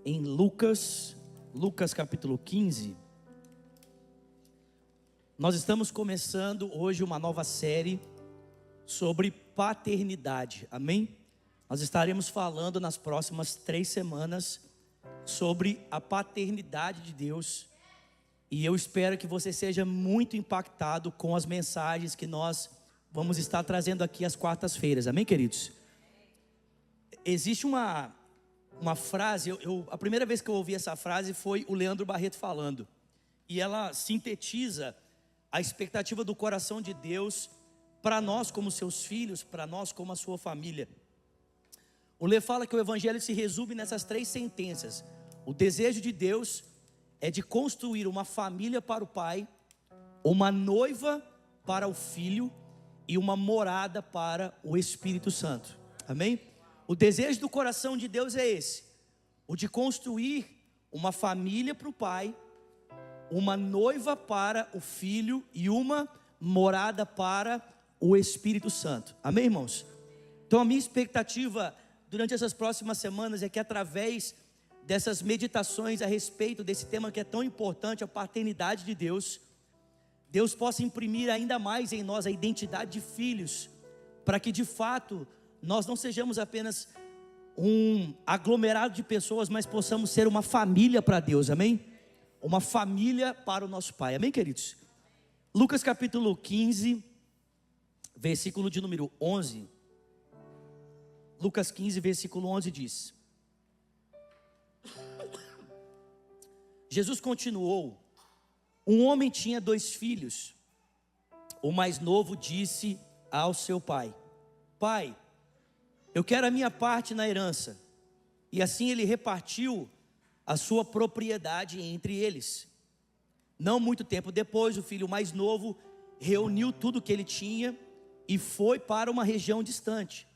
em Lucas capítulo 15. Nós estamos começando hoje uma nova série sobre paternidade, amém? Nós estaremos falando nas próximas 3 semanas sobre a paternidade de Deus. E eu espero que você seja muito impactado com as mensagens que nós vamos estar trazendo aqui às quartas-feiras, amém, queridos? Existe uma frase, a primeira vez que eu ouvi essa frase foi o Leandro Barreto falando. E ela sintetiza a expectativa do coração de Deus para nós como seus filhos, para nós como a sua família. O Lê fala que o evangelho se resume nessas 3 sentenças. O desejo de Deus é de construir uma família para o pai, uma noiva para o filho e uma morada para o Espírito Santo, amém? O desejo do coração de Deus é esse, o de construir uma família para o pai, uma noiva para o filho e uma morada para o Espírito Santo, amém, irmãos? Então a minha expectativa durante essas próximas semanas é que através dessas meditações a respeito desse tema que é tão importante, a paternidade de Deus, Deus possa imprimir ainda mais em nós a identidade de filhos, para que de fato nós não sejamos apenas um aglomerado de pessoas, mas possamos ser uma família para Deus, amém? Uma família para o nosso Pai, amém, queridos? Lucas capítulo 15, versículo de número 11. Lucas 15, versículo 11 diz: Jesus continuou: um homem tinha 2 filhos. O mais novo disse ao seu pai: Pai, eu quero a minha parte na herança. E assim ele repartiu a sua propriedade entre eles. Não muito tempo depois, o filho mais novo reuniu tudo o que ele tinha e foi para uma região distante.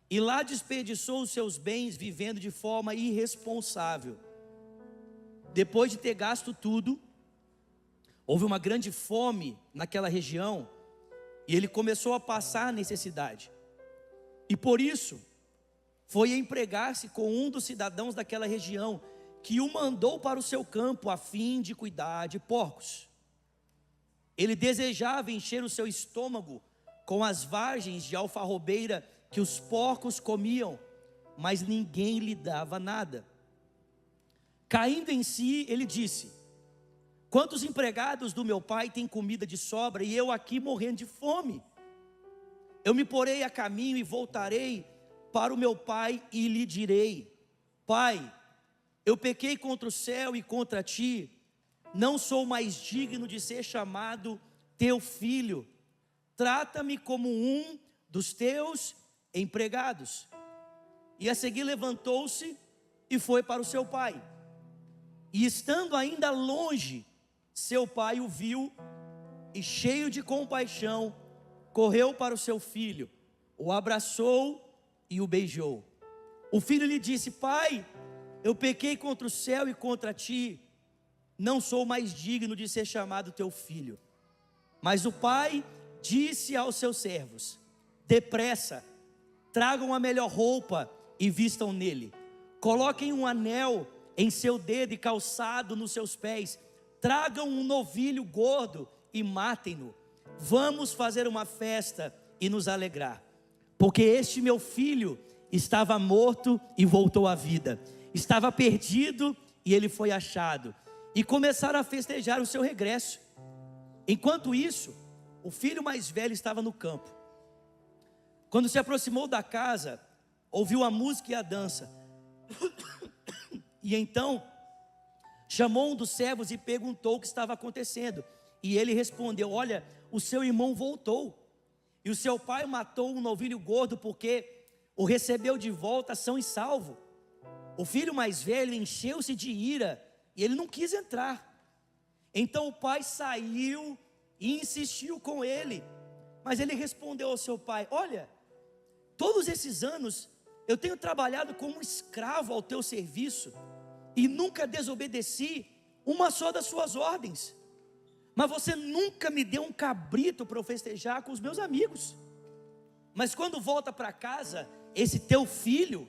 E lá desperdiçou os seus bens vivendo de forma irresponsável. Depois de ter gasto tudo, houve uma grande fome naquela região e ele começou a passar necessidade. E por isso, foi empregar-se com um dos cidadãos daquela região, que o mandou para o seu campo a fim de cuidar de porcos. Ele desejava encher o seu estômago com as vagens de alfarrobeira que os porcos comiam, mas ninguém lhe dava nada. Caindo em si, ele disse: quantos empregados do meu pai têm comida de sobra e eu aqui morrendo de fome? Eu me porei a caminho e voltarei para o meu pai e lhe direi: Pai, eu pequei contra o céu e contra ti, não sou mais digno de ser chamado teu filho, trata-me como um dos teus empregados. E a seguir levantou-se e foi para o seu pai. E estando ainda longe, seu pai o viu e, cheio de compaixão, correu para o seu filho, o abraçou e o beijou. O filho lhe disse: Pai, eu pequei contra o céu e contra ti, não sou mais digno de ser chamado teu filho. Mas o pai disse aos seus servos: depressa, tragam a melhor roupa e vistam nele. Coloquem um anel em seu dedo e calçado nos seus pés. Tragam um novilho gordo e matem-no. Vamos fazer uma festa e nos alegrar, porque este meu filho estava morto e voltou à vida, estava perdido e ele foi achado. E começaram a festejar o seu regresso. Enquanto isso, o filho mais velho estava no campo. Quando se aproximou da casa, ouviu a música e a dança. E então chamou um dos servos e perguntou o que estava acontecendo. E ele respondeu: olha, o seu irmão voltou, e o seu pai matou um novilho gordo, porque o recebeu de volta são e salvo. O filho mais velho encheu-se de ira, e ele não quis entrar. Então o pai saiu e insistiu com ele. Mas ele respondeu ao seu pai: olha, todos esses anos eu tenho trabalhado como escravo ao teu serviço, e nunca desobedeci uma só das suas ordens. Mas você nunca me deu um cabrito para eu festejar com os meus amigos. Mas quando volta para casa, esse teu filho,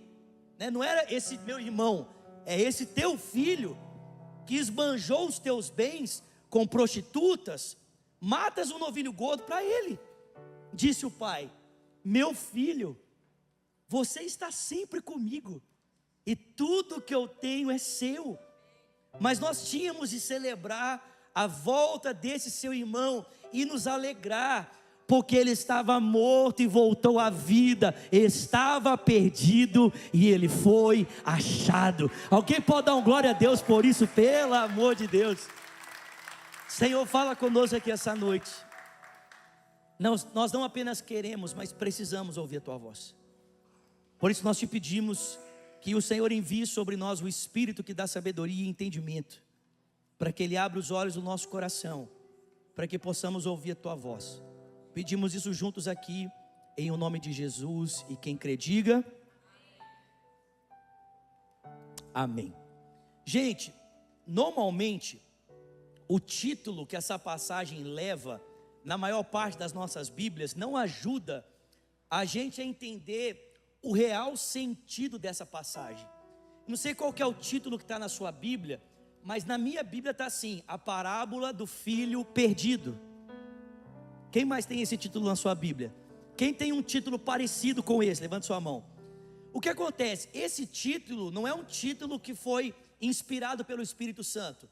não era esse meu irmão, é esse teu filho que esbanjou os teus bens com prostitutas, matas um novilho gordo para ele. Disse o pai: meu filho, você está sempre comigo, e tudo que eu tenho é seu. Mas nós tínhamos de celebrar a volta desse seu irmão e nos alegrar, porque ele estava morto e voltou à vida, estava perdido e ele foi achado. Alguém pode dar um glória a Deus por isso, pelo amor de Deus? Senhor, fala conosco aqui essa noite. Nós não apenas queremos, mas precisamos ouvir a tua voz. Por isso nós te pedimos que o Senhor envie sobre nós o Espírito que dá sabedoria e entendimento, para que Ele abra os olhos do nosso coração, para que possamos ouvir a tua voz. Pedimos isso juntos aqui, em o nome de Jesus, e quem crê diga amém. Gente, normalmente o título que essa passagem leva, na maior parte das nossas Bíblias, não ajuda a gente a entender o real sentido dessa passagem. Não sei qual que é o título que está na sua Bíblia, mas na minha Bíblia está assim: a parábola do filho perdido. Quem mais tem esse título na sua Bíblia? Quem tem um título parecido com esse? Levante sua mão. O que acontece? Esse título não é um título que foi inspirado pelo Espírito Santo.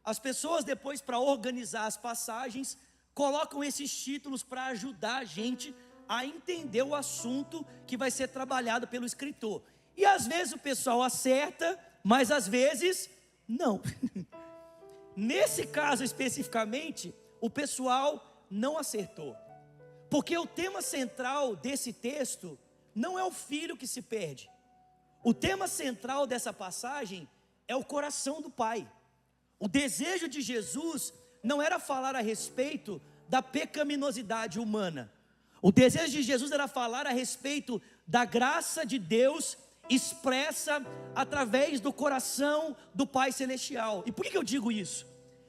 As pessoas depois, para organizar as passagens, colocam esses títulos para ajudar a gente a entender o assunto que vai ser trabalhado pelo escritor. E às vezes o pessoal acerta, mas às vezes não. Nesse caso especificamente, o pessoal não acertou, porque o tema central desse texto não é o filho que se perde. O tema central dessa passagem é o coração do pai. O desejo de Jesus não era falar a respeito da pecaminosidade humana. O desejo de Jesus era falar a respeito da graça de Deus expressa através do coração do Pai Celestial. E por que eu digo isso?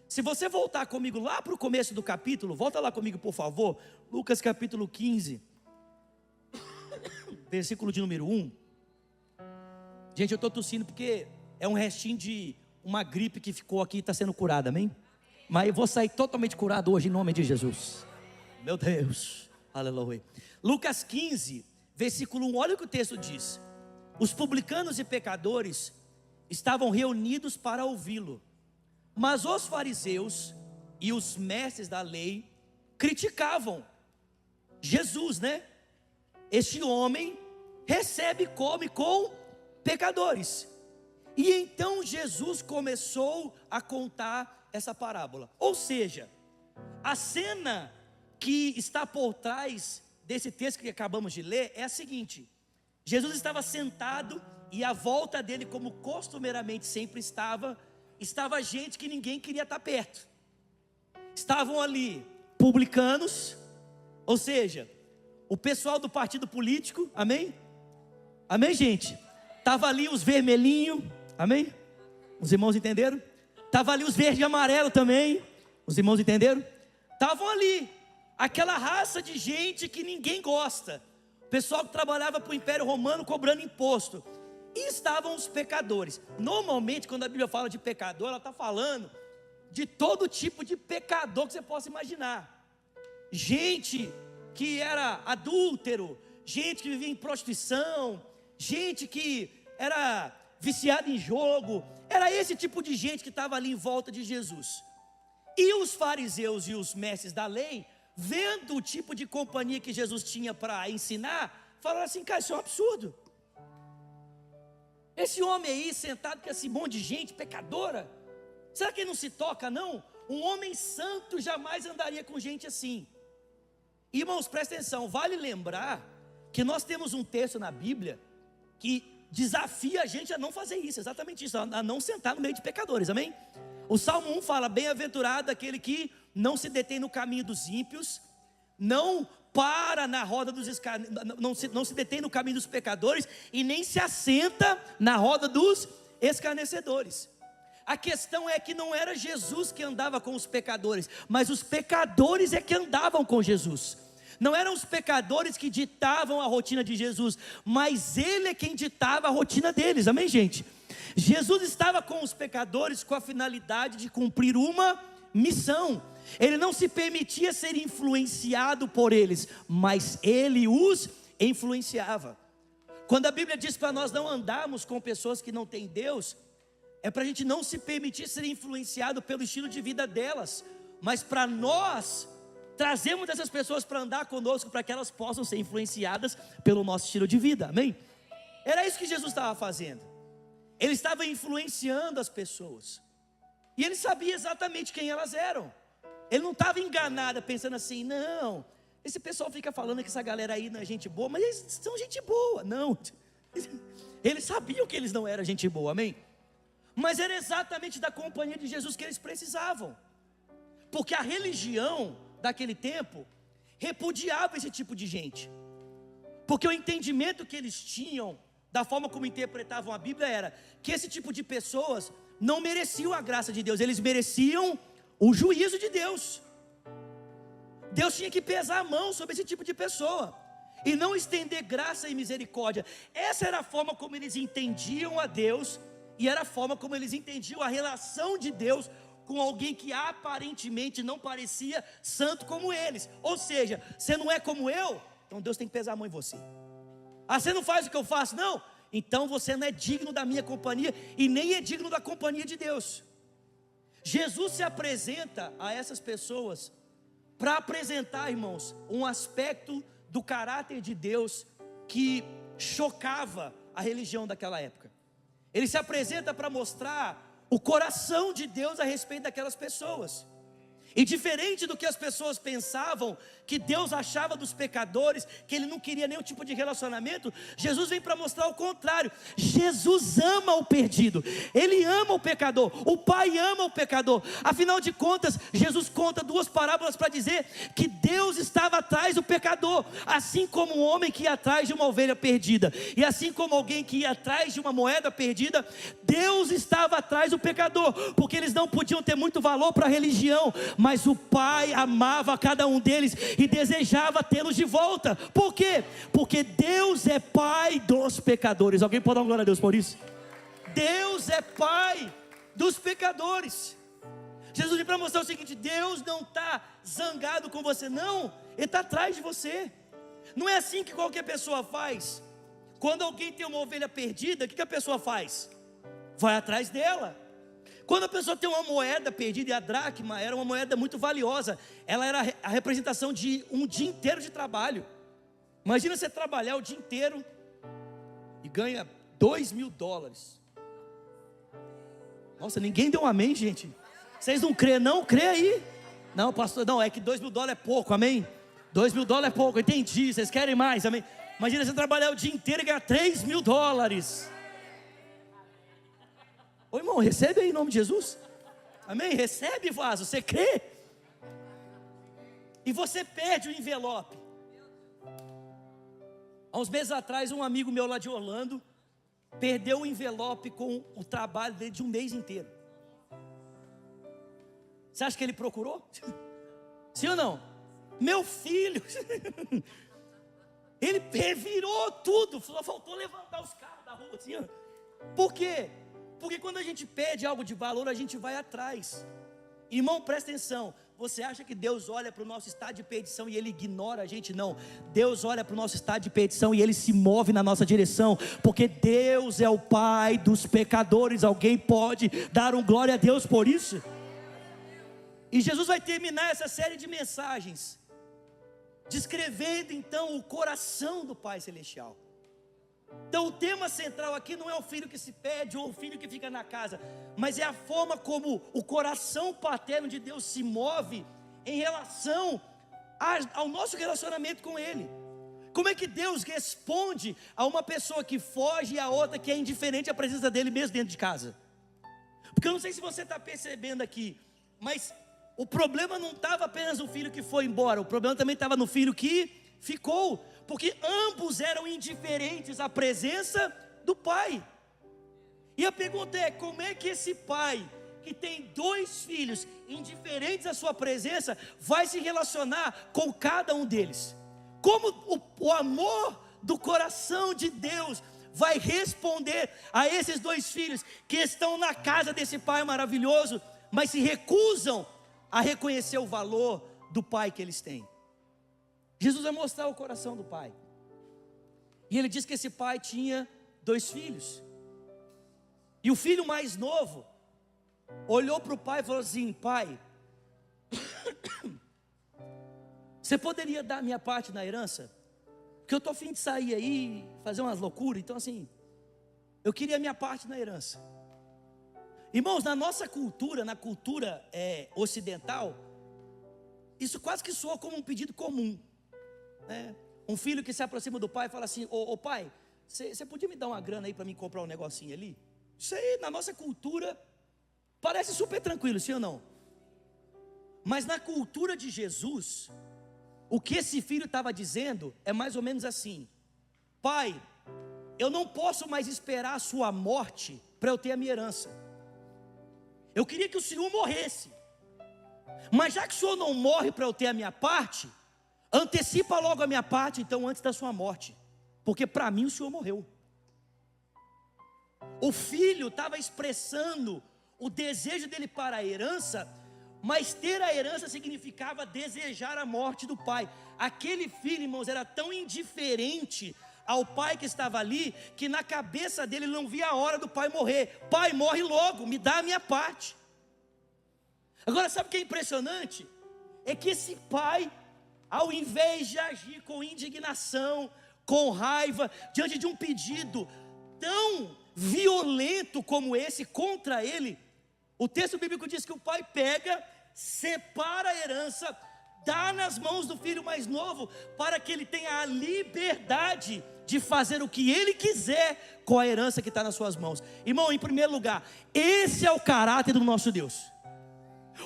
Se você voltar comigo lá para o começo do capítulo, volta lá comigo por favor, Lucas capítulo 15, versículo de número 1. Gente, eu estou tossindo porque é um restinho de uma gripe que ficou aqui e está sendo curada, amém? Mas eu vou sair totalmente curado hoje em nome de Jesus. Meu Deus, aleluia. Lucas 15, versículo 1, olha o que o texto diz: os publicanos e pecadores estavam reunidos para ouvi-lo, mas os fariseus e os mestres da lei criticavam Jesus, né? Este homem recebe e come com pecadores. E então Jesus começou a contar essa parábola. Ou seja, a cena que está por trás desse texto que acabamos de ler é a seguinte: Jesus estava sentado e à volta dele, como costumeiramente sempre estava gente que ninguém queria estar perto. Estavam ali publicanos, ou seja, o pessoal do partido político, amém? Amém, gente? Estava ali os vermelhinhos, amém? Os irmãos entenderam? Estava ali os verde e amarelo também, os irmãos entenderam? Estavam ali, aquela raça de gente que ninguém gosta, pessoal que trabalhava para o Império Romano cobrando imposto. E estavam os pecadores. Normalmente quando a Bíblia fala de pecador, ela está falando de todo tipo de pecador que você possa imaginar. Gente que era adúltero, gente que vivia em prostituição, gente que era viciada em jogo. Era esse tipo de gente que estava ali em volta de Jesus. E os fariseus e os mestres da lei, vendo o tipo de companhia que Jesus tinha para ensinar, falaram assim: cara, isso é um absurdo. Esse homem aí sentado com esse monte de gente pecadora, será que ele não se toca não? Um homem santo jamais andaria com gente assim. Irmãos, presta atenção, vale lembrar que nós temos um texto na Bíblia que desafia a gente a não fazer isso, exatamente isso, a não sentar no meio de pecadores, amém? O Salmo 1 fala: bem-aventurado aquele que não se detém no caminho dos ímpios, não para na roda dos não se detém no caminho dos pecadores, e nem se assenta na roda dos escarnecedores. A questão é que não era Jesus que andava com os pecadores, mas os pecadores é que andavam com Jesus. Não eram os pecadores que ditavam a rotina de Jesus, mas Ele é quem ditava a rotina deles, amém, gente? Jesus estava com os pecadores com a finalidade de cumprir uma missão. Ele não se permitia ser influenciado por eles, mas ele os influenciava. Quando a Bíblia diz para nós não andarmos com pessoas que não têm Deus, é para a gente não se permitir ser influenciado pelo estilo de vida delas, mas para nós trazermos essas pessoas para andar conosco, para que elas possam ser influenciadas pelo nosso estilo de vida, amém? Era isso que Jesus estava fazendo. Ele estava influenciando as pessoas, e ele sabia exatamente quem elas eram. Ele não estava enganado, pensando assim, não, esse pessoal fica falando que essa galera aí não é gente boa, mas eles são gente boa. Não, eles sabiam que eles não eram gente boa, amém? Mas era exatamente da companhia de Jesus que eles precisavam, porque a religião daquele tempo repudiava esse tipo de gente, porque o entendimento que eles tinham da forma como interpretavam a Bíblia era que esse tipo de pessoas não mereciam a graça de Deus, eles mereciam o juízo de Deus. Deus tinha que pesar a mão sobre esse tipo de pessoa e não estender graça e misericórdia. Essa era a forma como eles entendiam a Deus, e era a forma como eles entendiam a relação de Deus com alguém que aparentemente não parecia santo como eles. Ou seja, você não é como eu, então Deus tem que pesar a mão em você. Ah, você não faz o que eu faço? Não, então você não é digno da minha companhia e nem é digno da companhia de Deus. Jesus se apresenta a essas pessoas para apresentar, irmãos, um aspecto do caráter de Deus que chocava a religião daquela época. Ele se apresenta para mostrar o coração de Deus a respeito daquelas pessoas. E diferente do que as pessoas pensavam, que Deus achava dos pecadores, que Ele não queria nenhum tipo de relacionamento, Jesus vem para mostrar o contrário. Jesus ama o perdido, Ele ama o pecador, o Pai ama o pecador. Afinal de contas, Jesus conta duas parábolas para dizer que Deus estava atrás do pecador, assim como um homem que ia atrás de uma ovelha perdida, e assim como alguém que ia atrás de uma moeda perdida, Deus estava atrás do pecador, porque eles não podiam ter muito valor para a religião, mas o Pai amava cada um deles e desejava tê-los de volta. Por quê? Porque Deus é Pai dos pecadores. Alguém pode dar uma glória a Deus por isso? Deus é Pai dos pecadores. Jesus veio para mostrar o seguinte: Deus não está zangado com você, não, Ele está atrás de você. Não é assim que qualquer pessoa faz. Quando alguém tem uma ovelha perdida, o que a pessoa faz? Vai atrás dela. Quando a pessoa tem uma moeda perdida, e a dracma era uma moeda muito valiosa, ela era a representação de um dia inteiro de trabalho. Imagina você trabalhar o dia inteiro e ganha $2.000. Nossa, ninguém deu um amém, gente. Vocês não crêem não? Crê aí. Não, pastor, não, é que $2.000 é pouco, amém? $2.000 é pouco, entendi, vocês querem mais, amém? Imagina você trabalhar o dia inteiro e ganhar $3.000. Ô irmão, recebe aí em nome de Jesus. Amém? Recebe, vaso, você crê? E você perde o envelope. Há uns meses atrás, um amigo meu lá de Orlando perdeu o envelope com o trabalho dele de um mês inteiro. Você acha que ele procurou? Sim ou não? Meu filho. Ele virou tudo, só faltou levantar os carros da rua assim, ó. Por quê? Porque quando a gente pede algo de valor, a gente vai atrás. Irmão, presta atenção. Você acha que Deus olha para o nosso estado de perdição e Ele ignora a gente? Não. Deus olha para o nosso estado de perdição e Ele se move na nossa direção, porque Deus é o Pai dos pecadores. Alguém pode dar um glória a Deus por isso? E Jesus vai terminar essa série de mensagens descrevendo então o coração do Pai Celestial. Então o tema central aqui não é o filho que se perde ou o filho que fica na casa, mas é a forma como o coração paterno de Deus se move em relação ao nosso relacionamento com Ele. Como é que Deus responde a uma pessoa que foge e a outra que é indiferente à presença dEle mesmo dentro de casa? Porque eu não sei se você está percebendo aqui, mas o problema não estava apenas no filho que foi embora, o problema também estava no filho que ficou, porque ambos eram indiferentes à presença do pai. E a pergunta é: como é que esse pai, que tem 2 filhos indiferentes à sua presença, vai se relacionar com cada um deles? Como o amor do coração de Deus vai responder a esses dois filhos que estão na casa desse pai maravilhoso, mas se recusam a reconhecer o valor do pai que eles têm. Jesus vai mostrar o coração do pai. E ele diz que esse pai tinha 2 filhos. E o filho mais novo olhou para o pai e falou assim: pai, você poderia dar a minha parte na herança? Porque eu estou a fim de sair aí, fazer umas loucuras. Então assim, eu queria a minha parte na herança. Irmãos, na nossa cultura, na cultura ocidental, isso quase que soa como um pedido comum, né? Um filho que se aproxima do pai e fala assim: ô pai, você podia me dar uma grana aí para mim comprar um negocinho ali? Isso aí na nossa cultura parece super tranquilo, sim ou não? Mas na cultura de Jesus, o que esse filho estava dizendo é mais ou menos assim: pai, eu não posso mais esperar a sua morte para eu ter a minha herança. Eu queria que o senhor morresse, mas já que o senhor não morre para eu ter a minha parte, antecipa logo a minha parte então antes da sua morte, porque para mim o senhor morreu. O filho estava expressando o desejo dele para a herança, mas ter a herança significava desejar a morte do pai. Aquele filho, irmãos, era tão indiferente ao pai que estava ali, que na cabeça dele ele não via a hora do pai morrer. Pai, morre logo, me dá a minha parte. Agora, sabe o que é impressionante? É que esse pai, ao invés de agir com indignação, com raiva, diante de um pedido tão violento como esse contra ele, o texto bíblico diz que o pai pega, separa a herança, dá nas mãos do filho mais novo, para que ele tenha a liberdade de fazer o que ele quiser com a herança que está nas suas mãos. Irmão, em primeiro lugar, esse é o caráter do nosso Deus.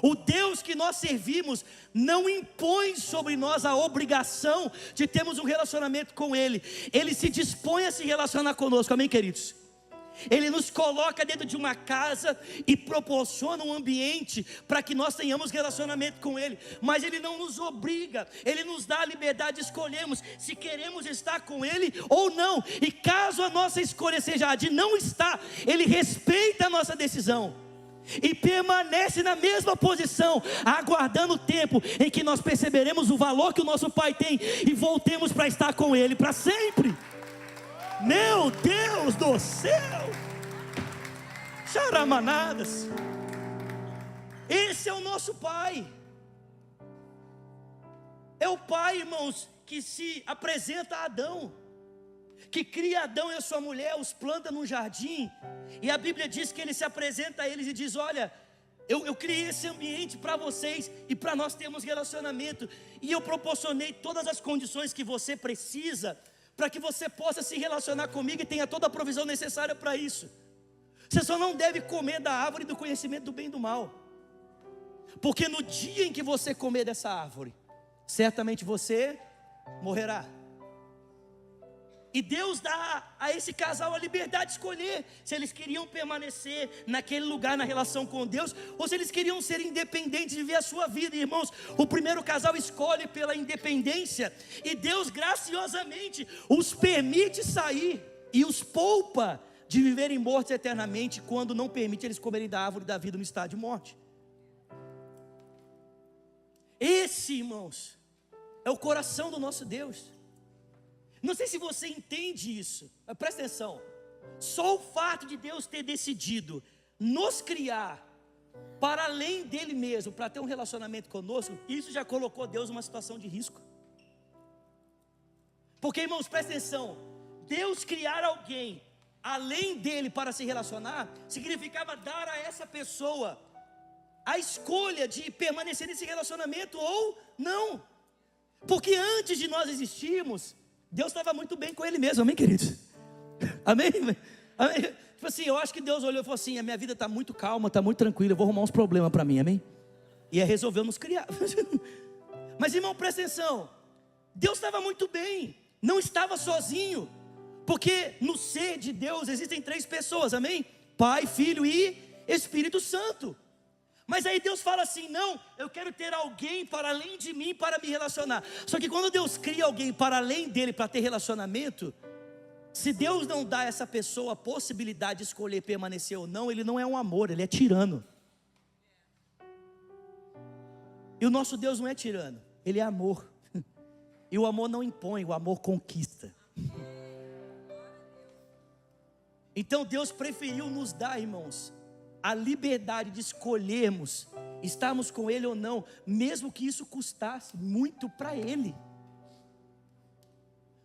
O Deus que nós servimos não impõe sobre nós a obrigação de termos um relacionamento com Ele. Ele se dispõe a se relacionar conosco, amém, queridos? Ele nos coloca dentro de uma casa e proporciona um ambiente para que nós tenhamos relacionamento com Ele. Mas Ele não nos obriga, Ele nos dá a liberdade de escolhermos se queremos estar com Ele ou não. E caso a nossa escolha seja a de não estar, Ele respeita a nossa decisão e permanece na mesma posição, aguardando o tempo em que nós perceberemos o valor que o nosso Pai tem e voltemos para estar com Ele para sempre. Meu Deus do céu! Charamanadas! Esse é o nosso Pai. É o Pai, irmãos, que se apresenta a Adão, que cria Adão e a sua mulher, os planta num jardim, e a Bíblia diz que Ele se apresenta a eles e diz: olha, eu criei esse ambiente para vocês e para nós termos relacionamento, e eu proporcionei todas as condições que você precisa, para que você possa se relacionar comigo e tenha toda a provisão necessária para isso. Você só não deve comer da árvore do conhecimento do bem e do mal, porque no dia em que você comer dessa árvore, certamente você morrerá. E Deus dá a esse casal a liberdade de escolher se eles queriam permanecer naquele lugar, na relação com Deus, ou se eles queriam ser independentes de viver a sua vida. Irmãos, o primeiro casal escolhe pela independência, e Deus graciosamente os permite sair e os poupa de viverem mortos eternamente, quando não permite eles comerem da árvore da vida no estado de morte. Esse, irmãos, é o coração do nosso Deus. Não sei se você entende isso, mas presta atenção. Só o fato de Deus ter decidido nos criar para além dele mesmo, para ter um relacionamento conosco, isso já colocou Deus numa situação de risco. Porque, irmãos, presta atenção, Deus criar alguém além dele para se relacionar, significava dar a essa pessoa a escolha de permanecer nesse relacionamento ou não. Porque antes de nós existirmos, Deus estava muito bem com Ele mesmo, amém, queridos? Amém? Amém? Tipo assim, eu acho que Deus olhou e falou assim: a minha vida está muito calma, está muito tranquila, eu vou arrumar uns problemas para mim, amém? E aí resolveu nos criar. Mas, irmão, presta atenção, Deus estava muito bem, não estava sozinho, porque no ser de Deus existem 3 pessoas, amém? Pai, Filho e Espírito Santo. Mas aí Deus fala assim: não, eu quero ter alguém para além de mim para me relacionar. Só que quando Deus cria alguém para além dele para ter relacionamento, Se Deus não dá a essa pessoa a possibilidade de escolher permanecer ou não, Ele não é um amor, Ele é tirano. E o nosso Deus não é tirano, Ele é amor. E o amor não impõe, o amor conquista. Então Deus preferiu nos dar, irmãos, a liberdade de escolhermos estarmos com Ele ou não, mesmo que isso custasse muito para Ele.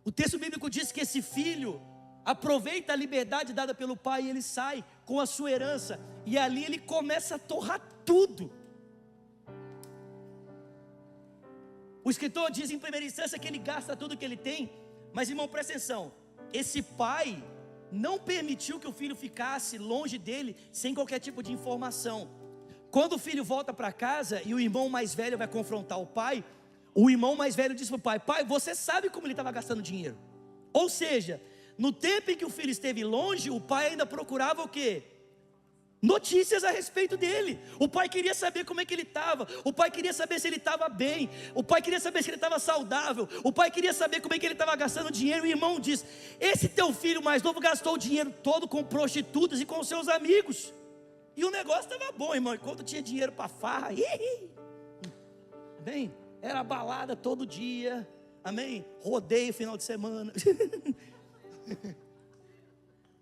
O texto bíblico diz que esse filho aproveita a liberdade dada pelo pai e ele sai com a sua herança, e ali ele começa a torrar tudo. O escritor diz em primeira instância que ele gasta tudo que ele tem, mas irmão, presta atenção, esse pai não permitiu que o filho ficasse longe dele sem qualquer tipo de informação. Quando o filho volta para casa e o irmão mais velho vai confrontar o pai, o irmão mais velho diz para o pai: pai, você sabe como ele estava gastando dinheiro? Ou seja, no tempo em que o filho esteve longe, o pai ainda procurava o quê? Notícias a respeito dele. O pai queria saber como é que ele estava. O pai queria saber se ele estava bem. O pai queria saber se ele estava saudável. O pai queria saber como é que ele estava gastando dinheiro. O irmão diz: esse teu filho mais novo gastou o dinheiro todo com prostitutas e com seus amigos. E o negócio estava bom, irmão. Enquanto tinha dinheiro para farra, bem, era balada todo dia, amém? Rodeio final de semana.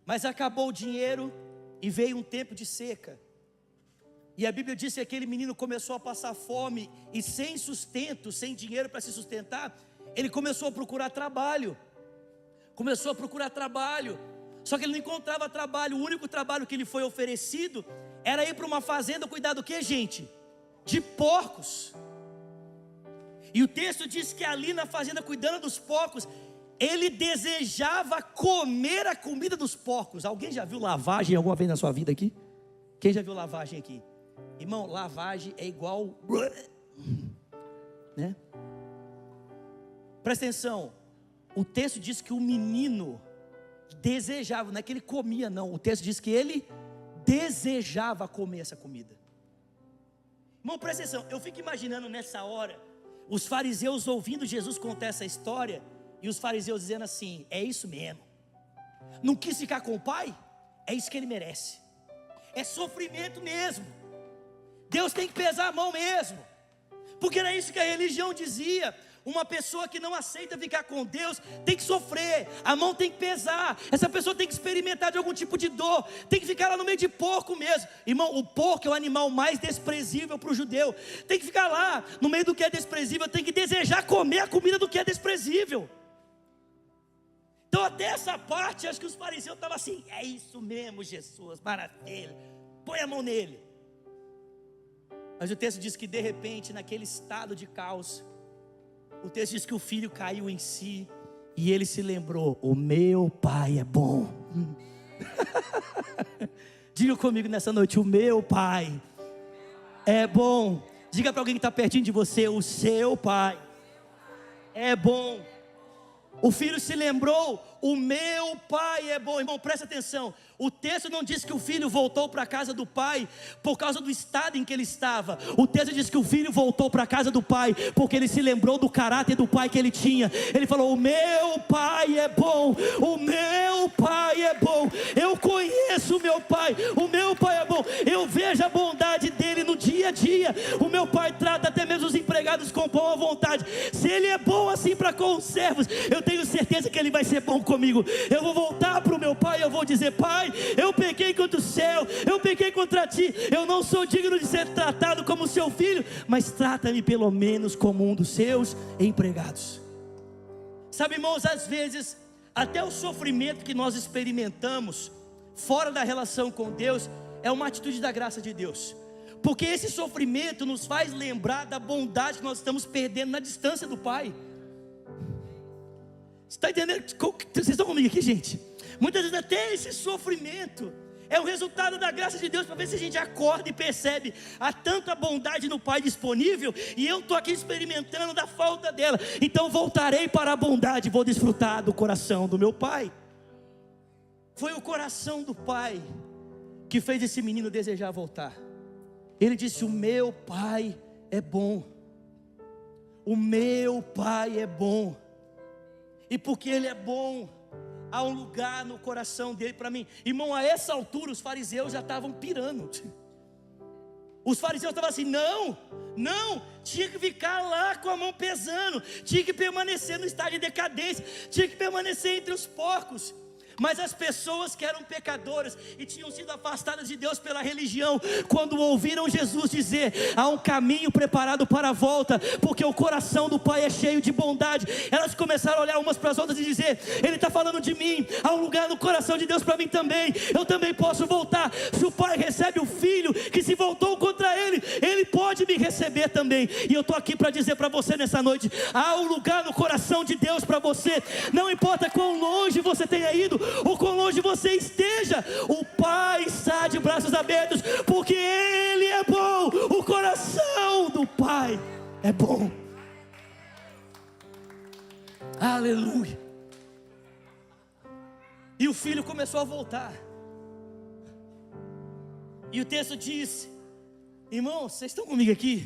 Mas acabou o dinheiro e veio um tempo de seca. E a Bíblia diz que aquele menino começou a passar fome e sem sustento, sem dinheiro para se sustentar, ele começou a procurar trabalho. Só que ele não encontrava trabalho. O único trabalho que lhe foi oferecido era ir para uma fazenda cuidar do que, gente? De porcos. E o texto diz que ali na fazenda, cuidando dos porcos, ele desejava comer a comida dos porcos. Alguém já viu lavagem alguma vez na sua vida aqui? Quem já viu lavagem aqui? Irmão, lavagem é igual, né? Presta atenção. O texto diz que o menino desejava, não é que ele comia não. O texto diz que ele desejava comer essa comida. Irmão, presta atenção. Eu fico imaginando nessa hora os fariseus ouvindo Jesus contar essa história, e os fariseus dizendo assim: é isso mesmo, não quis ficar com o pai? É isso que ele merece, é sofrimento mesmo, Deus tem que pesar a mão mesmo, porque era isso que a religião dizia. Uma pessoa que não aceita ficar com Deus tem que sofrer, a mão tem que pesar, essa pessoa tem que experimentar de algum tipo de dor, tem que ficar lá no meio de porco mesmo. Irmão, o porco é o animal mais desprezível para o judeu. Tem que ficar lá no meio do que é desprezível, tem que desejar comer a comida do que é desprezível. Então até essa parte, acho que os fariseus estavam assim: é isso mesmo, Jesus, maravilha, põe a mão nele. Mas o texto diz que de repente, naquele estado de caos, o texto diz que o filho caiu em si e ele se lembrou: o meu pai é bom. Diga comigo nessa noite: o meu pai é bom. Diga para alguém que está pertinho de você: o seu pai é bom. O filho se lembrou: o meu pai é bom. Irmão, presta atenção. O texto não diz que o filho voltou para a casa do pai por causa do estado em que ele estava. O texto diz que o filho voltou para a casa do pai porque ele se lembrou do caráter do pai que ele tinha. Ele falou: o meu pai é bom, o meu pai é bom, eu conheço o meu pai é bom, eu vejo a bondade dele no dia a dia. O meu pai trata até mesmo os empregados com boa vontade. Se ele é bom assim para com os servos, eu tenho certeza que ele vai ser bom comigo. Eu vou voltar para o meu pai e eu vou dizer: pai, eu pequei contra o céu, eu pequei contra ti, eu não sou digno de ser tratado como seu filho, mas trata-me pelo menos como um dos seus empregados. Sabe, irmãos, às vezes até o sofrimento que nós experimentamos fora da relação com Deus é uma atitude da graça de Deus, porque esse sofrimento nos faz lembrar da bondade que nós estamos perdendo na distância do Pai. Você está entendendo? Vocês estão comigo aqui, gente? Muitas vezes até esse sofrimento é o resultado da graça de Deus, para ver se a gente acorda e percebe: há tanta bondade no Pai disponível, e eu estou aqui experimentando da falta dela. Então voltarei para a bondade, vou desfrutar do coração do meu Pai. Foi o coração do Pai que fez esse menino desejar voltar. Ele disse: o meu Pai é bom, o meu Pai é bom. E porque Ele é bom, há um lugar no coração dele para mim. Irmão, a essa altura os fariseus já estavam pirando. Os fariseus estavam assim, não, tinha que ficar lá com a mão pesando, tinha que permanecer no estado de decadência, tinha que permanecer entre os porcos. Mas as pessoas que eram pecadoras e tinham sido afastadas de Deus pela religião, quando ouviram Jesus dizer, há um caminho preparado para a volta, porque o coração do Pai é cheio de bondade, elas começaram a olhar umas para as outras e dizer, Ele está falando de mim, há um lugar no coração de Deus para mim também, eu também posso voltar. Se o Pai recebe o Filho que se voltou contra Ele, Ele pode me receber também. E eu estou aqui para dizer para você nessa noite, há um lugar no coração de Deus para você, não importa quão longe você tenha ido, ou quão longe você esteja, o Pai está de braços abertos, porque Ele é bom, o coração do Pai é bom. Aleluia. E o filho começou a voltar, e o texto diz, irmãos, vocês estão comigo aqui?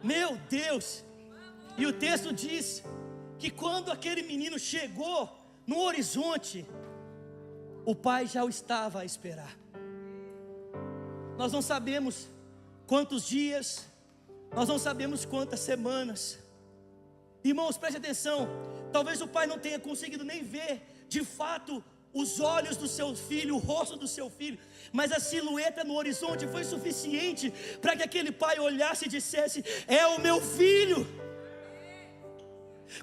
Meu Deus. E o texto diz que quando aquele menino chegou no horizonte, o pai já o estava a esperar. Nós não sabemos quantos dias, nós não sabemos quantas semanas. Irmãos, preste atenção, talvez o pai não tenha conseguido nem ver de fato os olhos do seu filho, o rosto do seu filho, mas a silhueta no horizonte foi suficiente para que aquele pai olhasse e dissesse, é o meu filho.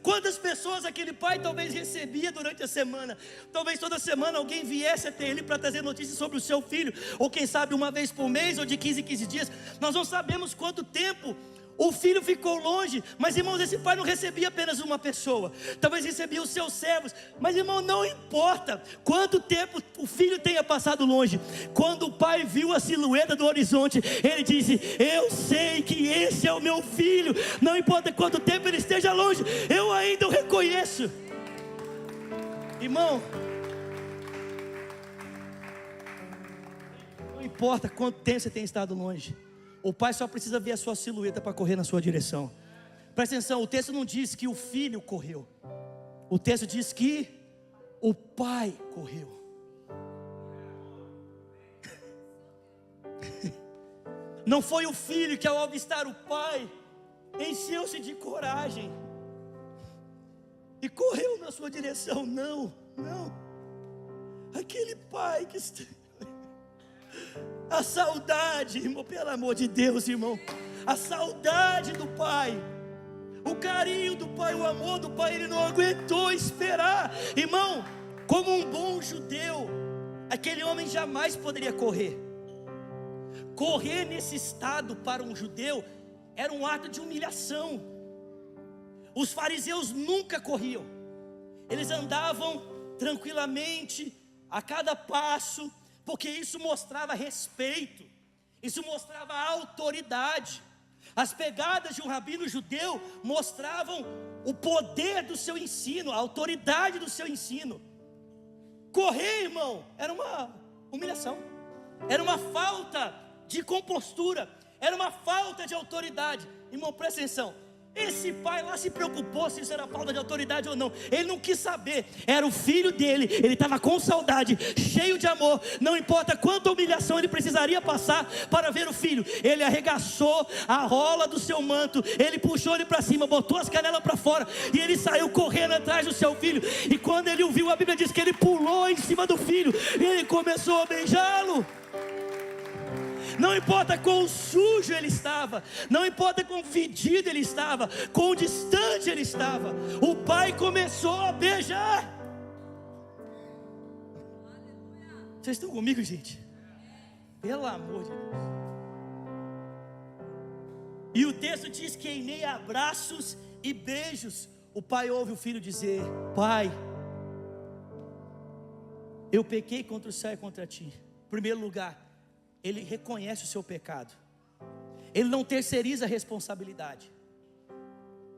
Quantas pessoas aquele pai talvez recebia durante a semana? Talvez toda semana alguém viesse até ele para trazer notícias sobre o seu filho, ou quem sabe uma vez por mês, ou de 15 em 15 dias. Nós não sabemos quanto tempo o filho ficou longe, mas irmãos, esse pai não recebia apenas uma pessoa, talvez recebia os seus servos, mas irmão, não importa quanto tempo o filho tenha passado longe, quando o pai viu a silhueta do horizonte, ele disse, eu sei que esse é o meu filho, não importa quanto tempo ele esteja longe, eu ainda o reconheço. Irmão, não importa quanto tempo você tem estado longe, o pai só precisa ver a sua silhueta para correr na sua direção. Presta atenção, o texto não diz que o filho correu, o texto diz que o pai correu. Não foi o filho que ao avistar o pai encheu-se de coragem e correu na sua direção. Não, aquele pai que está... A saudade, irmão, pelo amor de Deus, irmão, a saudade do pai, o carinho do pai, o amor do pai, ele não aguentou esperar. Irmão, como um bom judeu, aquele homem jamais poderia correr. Correr nesse estado para um judeu era um ato de humilhação. Os fariseus nunca corriam, eles andavam tranquilamente a cada passo, porque isso mostrava respeito, isso mostrava autoridade. As pegadas de um rabino judeu mostravam o poder do seu ensino, a autoridade do seu ensino. Correr, irmão, era uma humilhação, era uma falta de compostura, era uma falta de autoridade. Irmão, presta atenção, esse pai lá se preocupou se isso era falta de autoridade ou não, ele não quis saber, era o filho dele, ele estava com saudade, cheio de amor, não importa quanta humilhação ele precisaria passar para ver o filho. Ele arregaçou a rola do seu manto, ele puxou ele para cima, botou as canelas para fora, e ele saiu correndo atrás do seu filho, e quando ele o viu, a Bíblia diz que ele pulou em cima do filho, e ele começou a beijá-lo. Não importa quão sujo ele estava, não importa quão fedido ele estava, quão distante ele estava, o pai começou a beijar. Vocês estão comigo, gente? Pelo amor de Deus. E o texto diz que em meio a abraços e beijos, o pai ouve o filho dizer, pai, eu pequei contra o céu e contra ti. Em primeiro lugar, ele reconhece o seu pecado, ele não terceiriza a responsabilidade,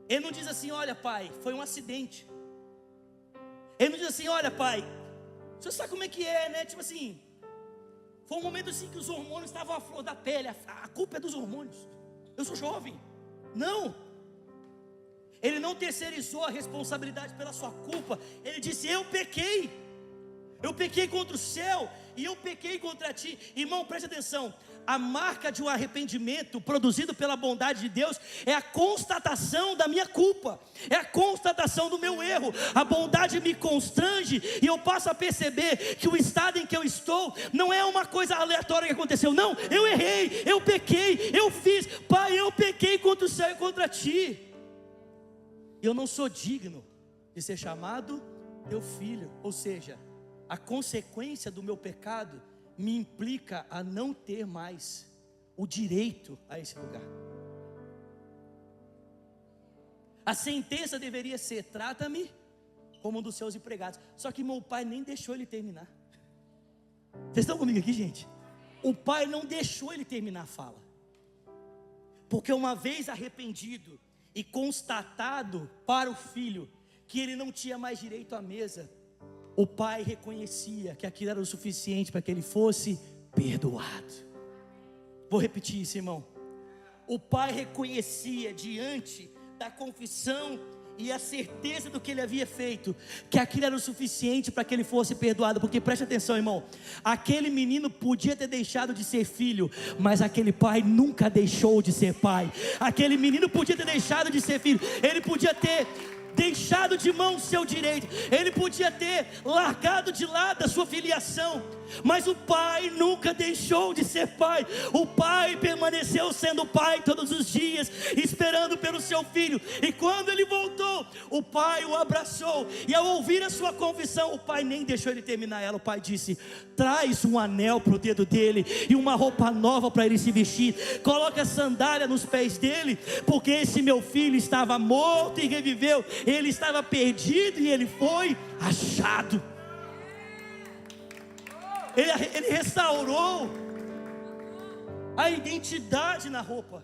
ele não diz assim, olha pai, foi um acidente, ele não diz assim, olha pai, você sabe como é que é, né, tipo assim, foi um momento assim que os hormônios estavam à flor da pele, a culpa é dos hormônios, eu sou jovem. Não, Ele não terceirizou a responsabilidade pela sua culpa. Ele disse: eu pequei contra o céu e eu pequei contra ti. Irmão, preste atenção. A marca de um arrependimento produzido pela bondade de Deus é a constatação da minha culpa, é a constatação do meu erro. A bondade me constrange e eu passo a perceber que o estado em que eu estou não é uma coisa aleatória que aconteceu. Não, eu errei, eu pequei, eu fiz. Pai, eu pequei contra o céu e contra ti. Eu não sou digno de ser chamado teu filho. Ou seja, a consequência do meu pecado me implica a não ter mais o direito a esse lugar. A sentença deveria ser: trata-me como um dos seus empregados. Só que meu pai nem deixou ele terminar. Vocês estão comigo aqui, gente? O pai não deixou ele terminar a fala. Porque uma vez arrependido e constatado para o filho que ele não tinha mais direito à mesa, o pai reconhecia que aquilo era o suficiente para que ele fosse perdoado. Vou repetir isso, irmão. O pai reconhecia, diante da confissão e a certeza do que ele havia feito, que aquilo era o suficiente para que ele fosse perdoado. Porque preste atenção, irmão, aquele menino podia ter deixado de ser filho, mas aquele pai nunca deixou de ser pai. Aquele menino podia ter deixado de ser filho, ele podia ter deixado de mão o seu direito, ele podia ter largado de lado a sua filiação, mas o pai nunca deixou de ser pai. O pai permaneceu sendo pai todos os dias, esperando pelo seu filho. E quando ele voltou, o pai o abraçou, e ao ouvir a sua confissão, o pai nem deixou ele terminar ela. O pai disse: traz um anel para o dedo dele e uma roupa nova para ele se vestir, coloca sandália nos pés dele, porque esse meu filho estava morto e reviveu, ele estava perdido e ele foi achado. Ele restaurou a identidade na roupa.